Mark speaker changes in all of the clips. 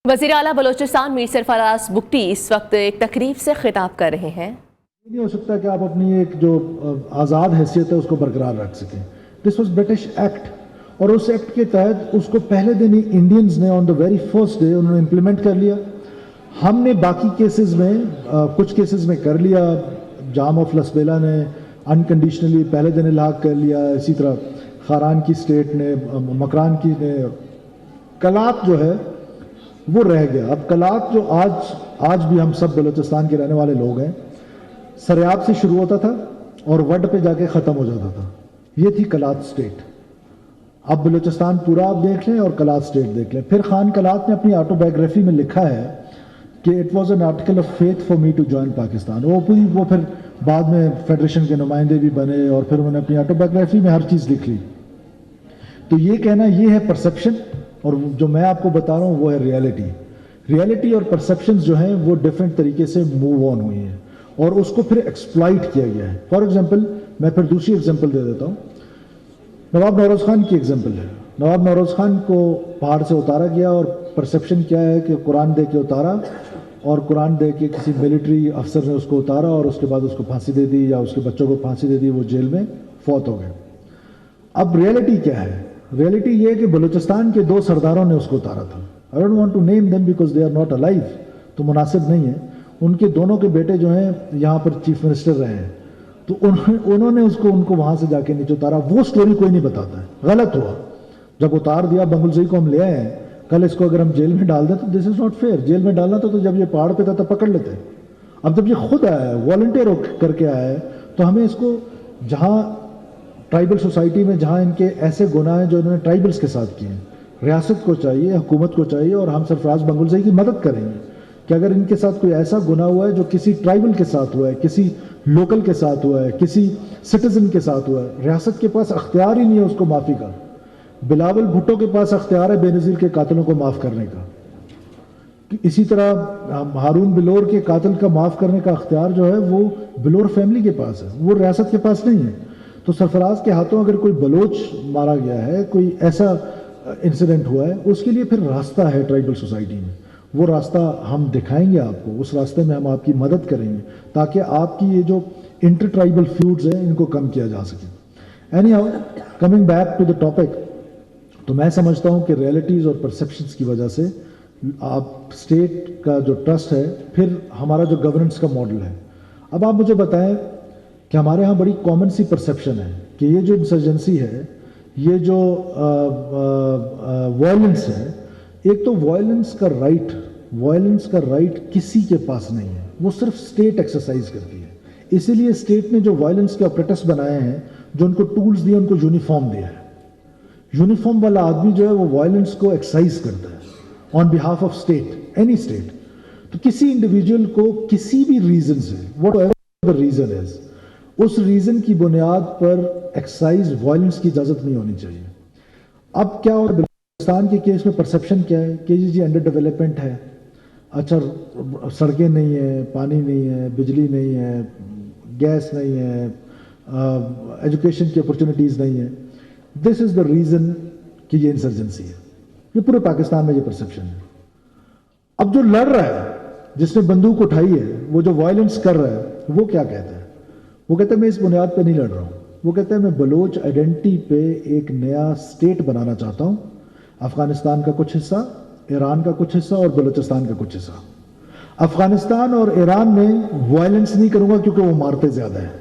Speaker 1: وزیر اعلیٰ بلوچستان میر سرفراز بگٹی اس وقت ایک تقریب سے خطاب کر رہے ہیں۔
Speaker 2: نہیں ہو سکتا کہ آپ اپنی ایک جو آزاد حیثیت ہے اس کو برقرار رکھ سکیں۔ دس واز برٹش ایکٹ، اور اس ایکٹ کے تحت اس کو پہلے دن ہی انڈینز نے آن دا ویری فرسٹ ڈے انہوں نے امپلیمنٹ کر لیا۔ ہم نے باقی کیسز میں کچھ کیسز میں کر لیا، جام آف لسبیلا نے انکنڈیشنلی پہلے دن الحاق کر لیا، اسی طرح خاران کی اسٹیٹ نے، مکران کی نے۔ کلات جو ہے وہ رہ گیا۔ اب کلات جو آج بھی ہم سب بلوچستان کے رہنے والے لوگ ہیں، سریاب سے شروع ہوتا تھا اور وڈ پہ جا کے ختم ہو جاتا تھا، یہ تھی کلات اسٹیٹ۔ اب بلوچستان پورا آپ دیکھ لیں اور کلات اسٹیٹ دیکھ لیں۔ پھر خان کلات نے اپنی آٹو بایوگرافی میں لکھا ہے کہ it was an article of faith for me to join Pakistan. وہ پھر بعد میں فیڈریشن کے نمائندے بھی بنے اور پھر انہوں نے اپنی آٹو بایوگرافی میں ہر چیز لکھ لی۔ تو یہ کہنا یہ ہے پرسیپشن، اور جو میں آپ کو بتا رہا ہوں وہ ہے ریئلٹی۔ ریئلٹی اور پرسیپشنز جو ہیں وہ ڈفرینٹ طریقے سے موو آن ہوئی ہیں اور اس کو پھر ایکسپلائٹ کیا گیا ہے۔ فار ایگزامپل میں پھر دوسری ایگزامپل دے دیتا ہوں، نواب نوروز خان کی ایگزامپل ہے۔ نواب نوروز خان کو پہاڑ سے اتارا گیا اور پرسیپشن کیا ہے کہ قرآن دے کے اتارا، اور قرآن دے کے کسی ملٹری افسر نے اس کو اتارا اور اس کے بعد اس کو پھانسی دے دی یا اس کے بچوں کو پھانسی دے دی، وہ جیل میں فوت ہو گئے۔ اب ریئلٹی کیا ہے؟ ریئلٹی یہ ہے کہ بلوچستان کے 2 سرداروں نے اس کو اتارا تھا۔ I don't want to name them because they are not alive، تو مناسب نہیں ہے۔ ان کے دونوں کے بیٹے جو ہیں یہاں پر چیف منسٹر رہے ہیں، تو انہوں نے ان کو وہاں سے جا کے نیچے اتارا۔ وہ سٹوری کوئی نہیں بتاتا ہے، غلط ہوا جب اتار دیا۔ بنگلزئی کو ہم لے آئے ہیں، کل اس کو اگر ہم جیل میں ڈال دیں تو دس از ناٹ فیئر۔ جیل میں ڈالنا تو جب یہ پہاڑ پہ تھا تب پکڑ لیتے۔ اب جب یہ خود آیا ہے، والنٹیئر کر کے آیا ہے، تو ہمیں اس کو، جہاں ٹرائبل سوسائٹی میں جہاں ان کے ایسے گناہ ہیں جو انہوں نے ٹرائبلز کے ساتھ کیے ہیں، ریاست کو چاہیے، حکومت کو چاہیے، اور ہم سرفراز بنگلزئی کی مدد کریں گے کہ اگر ان کے ساتھ کوئی ایسا گناہ ہوا ہے جو کسی ٹرائبل کے ساتھ ہوا ہے، کسی لوکل کے ساتھ ہوا ہے، کسی سٹیزن کے ساتھ ہوا ہے، ریاست کے پاس اختیار ہی نہیں ہے اس کو معافی کا۔ بلاول بھٹو کے پاس اختیار ہے بے نظیر کے قاتلوں کو معاف کرنے کا، اسی طرح ہارون بلور کے قاتل کا معاف کرنے کا اختیار جو ہے وہ بلور فیملی کے پاس ہے، وہ ریاست کے پاس نہیں ہے۔ تو سرفراز کے ہاتھوں اگر کوئی بلوچ مارا گیا ہے، کوئی ایسا انسیڈنٹ ہوا ہے، اس کے لیے پھر راستہ ہے ٹرائبل سوسائٹی میں، وہ راستہ ہم دکھائیں گے آپ کو، اس راستے میں ہم آپ کی مدد کریں گے تاکہ آپ کی یہ جو انٹر ٹرائبل فیوڈز ہیں ان کو کم کیا جا سکے۔ Anyhow, coming back to the topic, تو میں سمجھتا ہوں کہ ریئلٹیز اور پرسیپشنز کی وجہ سے آپ اسٹیٹ کا جو ٹرسٹ ہے، پھر ہمارا جو گورننس کا ماڈل ہے۔ اب آپ مجھے بتائیں کہ ہمارے ہاں بڑی کامن سی پرسیپشن ہے کہ یہ جو انسرجنسی ہے، یہ جو وائلنس ہے، ایک تو وائلنس کا رائٹ کسی کے پاس نہیں ہے، وہ صرف اسٹیٹ ایکسرسائز کرتی ہے۔ اسی لیے اسٹیٹ نے جو وائلنس کے آپریٹرس بنائے ہیں، جو ان کو ٹولز دیے، ان کو یونیفارم دیا ہے۔ یونیفارم والا آدمی جو ہے وہ وائلنس کو ایکسرسائز کرتا ہے on behalf of state, any state. تو کسی انڈیویجول کو کسی بھی ریزن سے، whatever the reason is, اس ریزن کی بنیاد پر ایکسرسائز وائلنس کی اجازت نہیں ہونی چاہیے۔ اب کیا اور بلوچستان کے کیس میں پرسیپشن کیا ہے کہ جی انڈر ڈیولپمنٹ ہے، اچھا سڑکیں نہیں ہیں، پانی نہیں ہے، بجلی نہیں ہے، گیس نہیں ہے، ایجوکیشن کی اپرچونٹیز نہیں ہیں، دس از دا ریزن کہ یہ انسرجنسی ہے۔ یہ پورے پاکستان میں یہ پرسیپشن ہے۔ اب جو لڑ رہا ہے، جس نے بندوق اٹھائی ہے، وہ جو وائلنس کر رہا ہے، وہ کیا کہتا ہے؟ وہ کہتا ہے میں اس بنیاد پہ نہیں لڑ رہا ہوں، وہ کہتا ہے میں بلوچ آئیڈینٹی پہ ایک نیا اسٹیٹ بنانا چاہتا ہوں، افغانستان کا کچھ حصہ، ایران کا کچھ حصہ اور بلوچستان کا کچھ حصہ۔ افغانستان اور ایران میں وائلنس نہیں کروں گا کیونکہ وہ مارتے زیادہ ہیں،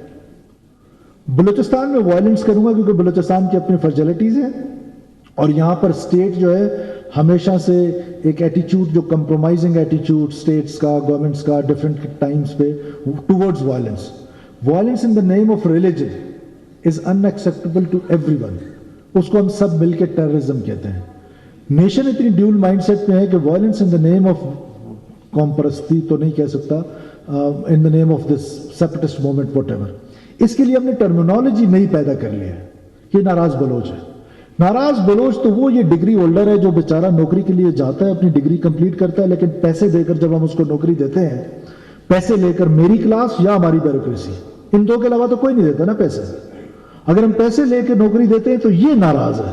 Speaker 2: بلوچستان میں وائلنس کروں گا کیونکہ بلوچستان کی اپنی فرجیلٹیز ہیں، اور یہاں پر اسٹیٹ جو ہے ہمیشہ سے ایک ایٹیچیوڈ، جو کمپرومائزنگ ایٹیچیوڈ اسٹیٹس کا، گورنمنٹس کا ڈفرینٹ ٹائمز پہ towards violence. Violence in the name of religion is unacceptable to everyone، اس کو ہم سب مل کے ٹیررزم کہتے ہیں۔ نیشن اتنی ڈیول مائنڈ سیٹ میں ہے کہ violence in the name of قوم پرستی تو نہیں کہہ سکتا، in the name of this separatist movement whatever, اس کے لیے ہم نے ٹرمینالوجی نئی پیدا کر لی ہے کہ ناراض بلوچ ہے۔ ناراض بلوچ تو وہ یہ ڈگری ہولڈر ہے جو بیچارہ نوکری کے لیے جاتا ہے، اپنی ڈگری کمپلیٹ کرتا ہے، لیکن پیسے دے کر جب ہم اس کو نوکری دیتے ہیں، پیسے لے کر میری کلاس یا ہماری بیوروکریسی، ان دو کے علاوہ تو کوئی نہیں دیتا نا پیسے۔ اگر ہم پیسے لے کے نوکری دیتے ہیں تو یہ ناراض ہے،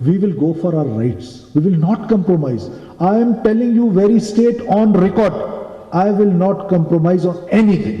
Speaker 2: we will go for our rights, we will not compromise. I am telling you very straight on record, I will not compromise on anything.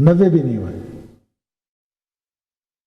Speaker 2: 90 بھی نہیں ہوئے.